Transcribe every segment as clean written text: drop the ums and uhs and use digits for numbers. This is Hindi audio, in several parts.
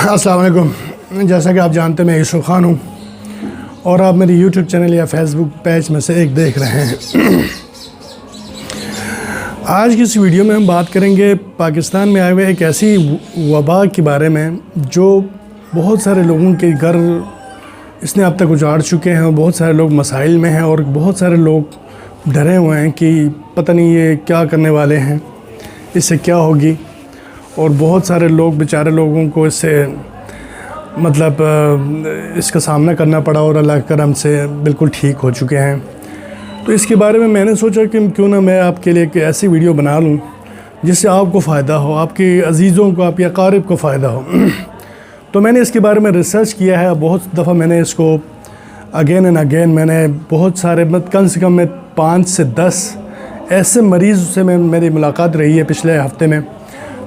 अस्सलाम वालेकुम। जैसा कि आप जानते हैं मैं यूसुफ खान हूँ और आप मेरे यूट्यूब चैनल या फेसबुक पेज में से एक देख रहे हैं। आज की इस वीडियो में हम बात करेंगे पाकिस्तान में आए हुए एक ऐसी वबा के बारे में जो बहुत सारे लोगों के घर इसने अब तक उजाड़ चुके हैं और बहुत सारे लोग मसाइल में हैं और बहुत सारे लोग डरे हुए हैं कि पता नहीं ये क्या करने वाले हैं, इससे क्या होगी। और बहुत सारे लोग बेचारे लोगों को इससे इसका सामना करना पड़ा और अल्लाह के करम से बिल्कुल ठीक हो चुके हैं। तो इसके बारे में मैंने सोचा कि क्यों ना मैं आपके लिए एक ऐसी वीडियो बना लूँ जिससे आपको फ़ायदा हो, आपके अजीज़ों को, आपके अकारिब को फ़ायदा हो। तो मैंने इसके बारे में रिसर्च किया है। बहुत दफ़ा मैंने इसको अगेन एंड अगेन मैंने बहुत सारे कम से कम मैं 5 से 10 ऐसे मरीज़ से मेरी मुलाकात रही है पिछले हफ़्ते में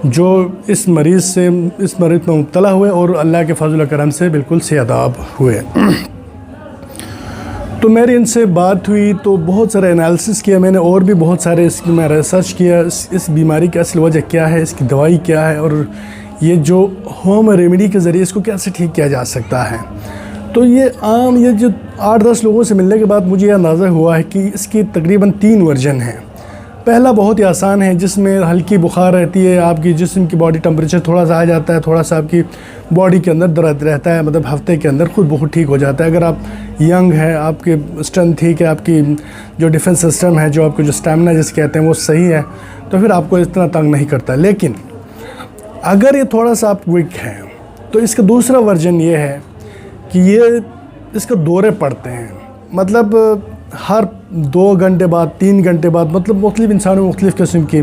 जो इस मरीज़ में मुब्तला हुए और अल्लाह के फजल करम से बिल्कुल सेहताब हुए। तो मेरी इनसे बात हुई तो बहुत सारे एनालिसिस किया मैंने और भी बहुत सारे इसकी मैं रिसर्च किया, इस बीमारी की असल वजह क्या है, इसकी दवाई क्या है और ये जो होम रेमेडी के ज़रिए इसको कैसे ठीक किया जा सकता है। तो ये जो 8-10 लोगों से मिलने के बाद मुझे यह अंदाज़ा हुआ है कि इसकी तकरीबन 3 वर्जन हैं। पहला बहुत ही आसान है जिसमें हल्की बुखार रहती है, आपकी जिस्म की बॉडी टेम्परेचर थोड़ा सा आ जाता है, थोड़ा सा आपकी बॉडी के अंदर दर्द रहता है, हफ्ते के अंदर खुद बहुत ठीक हो जाता है। अगर आप यंग है, आपकी स्ट्रेंथ ठीक है, आपकी जो डिफेंस सिस्टम है, जो आपको जो स्टैमिना जिसे कहते हैं वो सही है, तो फिर आपको इतना तंग नहीं करता। लेकिन अगर ये थोड़ा सा आप वीक हैं तो इसका दूसरा वर्जन ये है कि ये इसके दौरे पड़ते हैं, हर 2 घंटे बाद 3 घंटे बाद मुख्तलिफ़ इंसानों में मुख्तलिफ़ किस्म के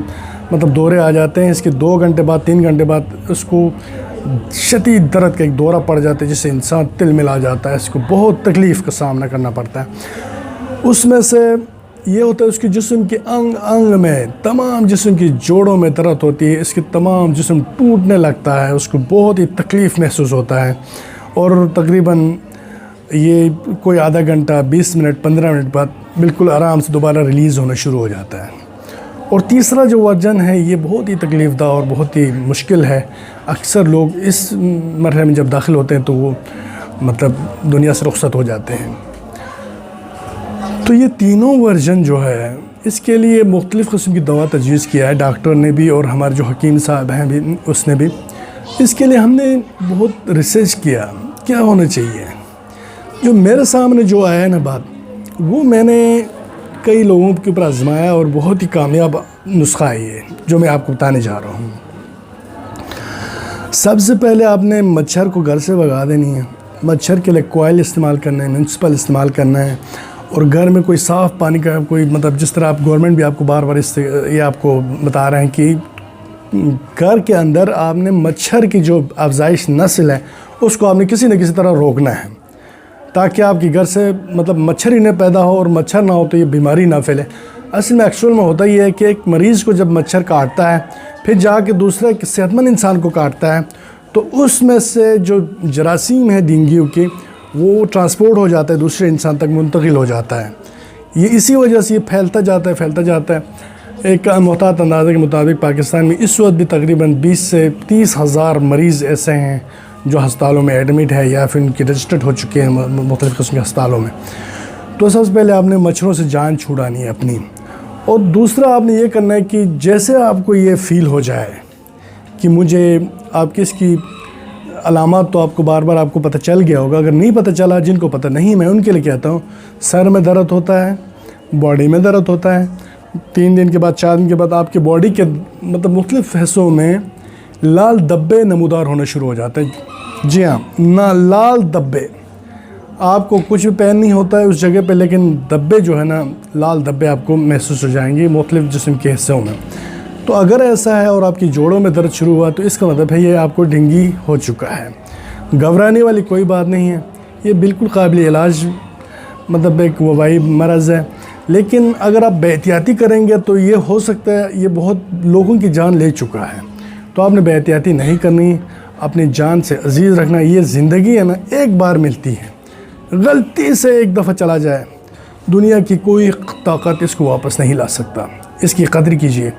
दौरे आ जाते हैं। इसके 2 घंटे बाद 3 घंटे बाद उसको शदीद दर्द का एक दौरा पड़ जाता है जिससे इंसान तिल मिला जाता है, इसको बहुत तकलीफ़ का सामना करना पड़ता है। उसमें से ये होता है उसकी जिस्म के अंग अंग में, तमाम जिस्म की जोड़ों में दर्द होती है, इसके तमाम जिस्म टूटने लगता है, उसको बहुत ही तकलीफ़ महसूस होता है और तकरीबन ये कोई आधा घंटा 20 मिनट 15 मिनट बाद बिल्कुल आराम से दोबारा रिलीज़ होना शुरू हो जाता है। और तीसरा जो वर्जन है ये बहुत ही तकलीफ़दा और बहुत ही मुश्किल है। अक्सर लोग इस मरहले में जब दाखिल होते हैं तो वो दुनिया से रुखसत हो जाते हैं। तो ये तीनों वर्जन जो है इसके लिए मुख्तलिफ़ किस्म की दवा तजवीज़ किया है डॉक्टर ने भी और हमारे जो हकीम साहब हैं भी उसने भी। इसके लिए हमने बहुत रिसर्च किया क्या होना चाहिए। जो मेरे सामने जो आया ना बात, वो मैंने कई लोगों के ऊपर आजमाया और बहुत ही कामयाब नुस्खा है ये जो मैं आपको बताने जा रहा हूँ। सबसे पहले आपने मच्छर को घर से भगा देनी है। मच्छर के लिए कोयल इस्तेमाल करना है, म्यूनसिपल इस्तेमाल करना है और घर में कोई साफ़ पानी का कोई जिस तरह आप गवर्नमेंट भी आपको बार बार ये आपको बता रहे हैं कि घर के अंदर आपने मच्छर की जो अफजाइश नस्ल है उसको आपने किसी न किसी तरह रोकना है ताकि आपके घर से मच्छर ही न पैदा हो और मच्छर ना हो तो ये बीमारी ना फैले। असल में एक्चुअल में होता ये है कि एक मरीज़ को जब मच्छर काटता है फिर जाके दूसरे सेहतमंद इंसान को काटता है तो उसमें से जो जरासीम है डेंगू के वो ट्रांसपोर्ट हो जाता है, दूसरे इंसान तक मुंतकिल हो जाता है। ये इसी वजह से ये फैलता जाता है। एक मुहतात अंदाज़े के मुताबिक पाकिस्तान में इस वक्त भी तकरीबन 20 से 30 हज़ार मरीज़ ऐसे हैं जो हस्पतालों में एडमिट है या फिर उनकी रजिस्टर्ड हो चुके हैं मुख्तलिफ़ किस्म के हस्पतालों में। तो सबसे पहले आपने मच्छरों से जान छुड़ानी है अपनी। और दूसरा आपने ये करना है कि जैसे आपको ये फ़ील हो जाए कि मुझे आपकी इसकी अलामत तो आपको बार बार आपको पता चल गया होगा, अगर नहीं पता चला, जिनको पता नहीं, मैं उनके लिए कहता हूँ, सर में दर्द होता है, बॉडी में दर्द होता है, 3 दिन के बाद 4 दिन के बाद आपके बॉडी के मुख्तलिफ़ हिस्सों में लाल धब्बे नमूदार होना शुरू हो जाते हैं। जी हाँ, लाल धब्बे, आपको कुछ भी पेन नहीं होता है उस जगह पे, लेकिन धब्बे जो है ना, लाल धब्बे आपको महसूस हो जाएंगे मुख्तलिफ़ जिस्म के हिस्सों में। तो अगर ऐसा है और आपकी जोड़ों में दर्द शुरू हुआ तो इसका मतलब है ये आपको डेंगू हो चुका है। घबराने वाली कोई बात नहीं है, ये बिल्कुल काबिल इलाज एक वबाई मरज़ है। लेकिन अगर आप बेहतियाती करेंगे तो ये हो सकता है ये बहुत लोगों की जान ले चुका है। तो आपने बेहतियाती नहीं करनी, अपनी जान से अजीज़ रखना। ये ज़िंदगी है ना, एक बार मिलती है, गलती से एक दफ़ा चला जाए दुनिया की कोई ताकत इसको वापस नहीं ला सकता। इसकी कदर कीजिए।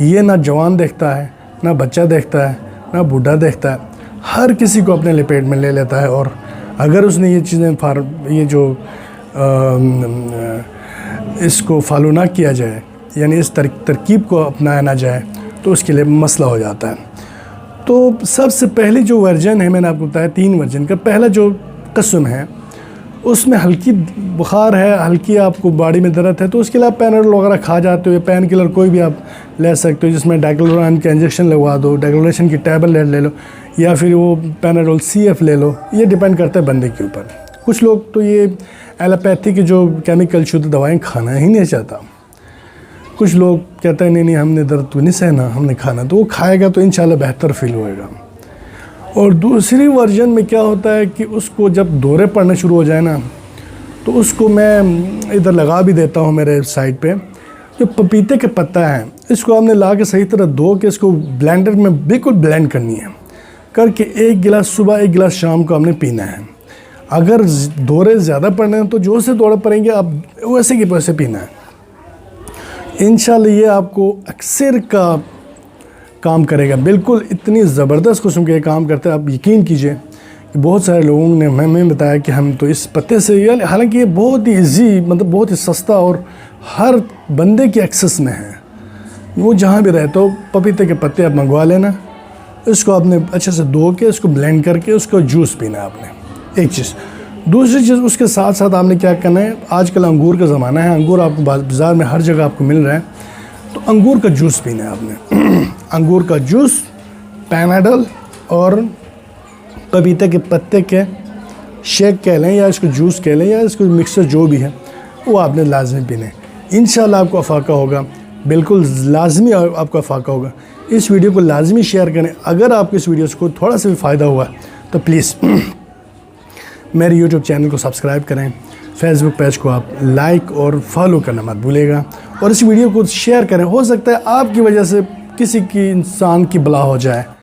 ये ना जवान देखता है, ना बच्चा देखता है, ना बूढ़ा देखता है, हर किसी को अपने लपेट में ले लेता है। और अगर उसने ये चीज़ें ये जो इसको फॉलो ना किया जाए, यानी इस तरकीब को अपनाया ना जाए, तो उसके लिए मसला हो जाता है। तो सबसे पहले जो वर्जन है, मैंने आपको बताया 3 वर्जन का। पहला जो कस्म है उसमें हल्की बुखार है, हल्की आपको बॉडी में दर्द है, तो उसके लिए आप पैनाडोल वगैरह खा जाते हो। पेन किलर कोई भी आप ले सकते हो, जिसमें डाइक्लोरान का इंजेक्शन लगवा दो, डाइक्लोरेशन की टैबलेट ले लो, या फिर वो पैनाडोल CF ले लो। ये डिपेंड करता है बंदे के ऊपर। कुछ लोग तो ये एलोपैथी की जो केमिकल शुद्ध दवाएं खाना ही नहीं चाहता। कुछ लोग कहते हैं नहीं हमने दर्द तो नहीं सहना, हमने खाना, तो वो खाएगा तो इंशाल्लाह बेहतर फील होएगा। और दूसरी वर्जन में क्या होता है कि उसको जब दौरे पड़ने शुरू हो जाए ना, तो उसको मैं इधर लगा भी देता हूँ मेरे साइड पे। जो पपीते के पत्ता है, इसको आपने ला के सही तरह धो के इसको ब्लेंडर में बिल्कुल ब्लेंड करनी है, करके 1 गिलास सुबह 1 गिलास शाम को आपने पीना है। अगर दौरे ज़्यादा पड़ने हैं तो जो से दौरे पड़ेंगे आप वैसे के वैसे पीना है। इंशाल्लाह ये आपको अक्सर का काम करेगा। बिल्कुल इतनी ज़बरदस्त किस्म के काम करते हैं, आप यकीन कीजिए कि बहुत सारे लोगों ने हमें बताया कि हम तो इस पत्ते से, हालांकि ये बहुत ही ईजी, मतलब बहुत ही सस्ता और हर बंदे के एक्सेस में है। वो जहाँ भी रहे तो पपीते के पत्ते आप मंगवा लेना, इसको आपने अच्छे से धो के इसको ब्लेंड करके उसको जूस पीना है आपने, एक चीज़। दूसरी चीज़ उसके साथ साथ आपने क्या करना है, आजकल अंगूर का ज़माना है, अंगूर आपको बाज़ार में हर जगह आपको मिल रहा है, तो अंगूर का जूस पीना है आपने। अंगूर का जूस, पैनाडोल और पपीते के पत्ते के शेक कह लें या इसको जूस कह लें या इसको मिक्सर जो भी है, वो आपने लाजमी पीने। इंशाल्लाह आपको अफाका होगा, बिल्कुल लाजमी आपको अफाका होगा। इस वीडियो को लाजमी शेयर करें। अगर आपको इस वीडियो से कोई थोड़ा सा भी फ़ायदा हुआ तो प्लीज़ मेरे YouTube चैनल को सब्सक्राइब करें, फेसबुक पेज को आप लाइक और फॉलो करना मत भूलिएगा, और इस वीडियो को शेयर करें। हो सकता है आपकी वजह से किसी की इंसान की भला हो जाए।